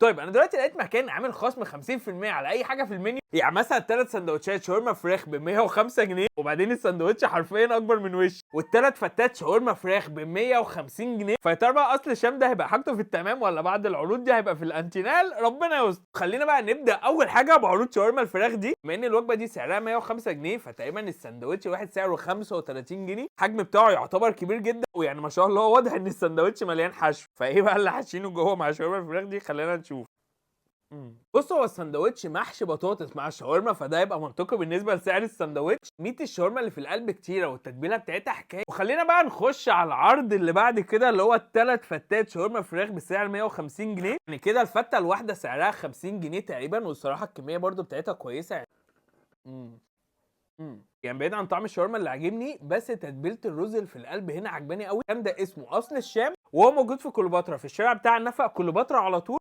طيب انا دلوقتي لقيت مكان عامل خصم 50% على اي حاجه في المنيو، يعني مثلا 3 سندوتشات شاورما فراخ ب 105 جنيه، وبعدين السندوتش حرفيا اكبر من وشي، والثلاث فتات شاورما فراخ ب 150 جنيه. فيا ترى بقى اصل الشام ده هيبقى حاجته في التمام ولا بعد العروض دي هيبقى في الانتينال؟ ربنا يستر. خلينا بقى نبدا اول حاجه بعروض شاورما الفراخ دي. بما ان الوجبه دي سعرها 105 جنيه فتقريبا السندوتش الواحد سعره 35 جنيه. الحجم بتاعه يعتبر كبير جدا، ويعني ما شاء الله واضح ان السندوتش مليان حشو. فايه بقى اللي حاشينه جوه مع شاورما الفراخ دي؟ خلينا نشوف. بص، هو الساندوتش محشي بطاطس مع الشاورما، فده يبقى منطقي بالنسبه لسعر الساندوتش. ميت الشاورما اللي في القلب كتيره والتتبيله بتاعتها حكايه. وخلينا بقى نخش على العرض اللي بعد كده، اللي هو الثلاث فتات شاورما فراخ بسعر 150 جنيه. يعني كده الفته الواحده سعرها 50 جنيه تقريبا، والصراحه الكميه برده بتاعتها كويسه يعني. يعني بعيد عن طعم الشاورما اللي عاجبني، بس تتبيله الرز اللي في القلب هنا عجباني قوي. الكلام ده اسمه اصل الشام، وهو موجود في كليوباترا في الشارع بتاع النفق كليوباترا على طول.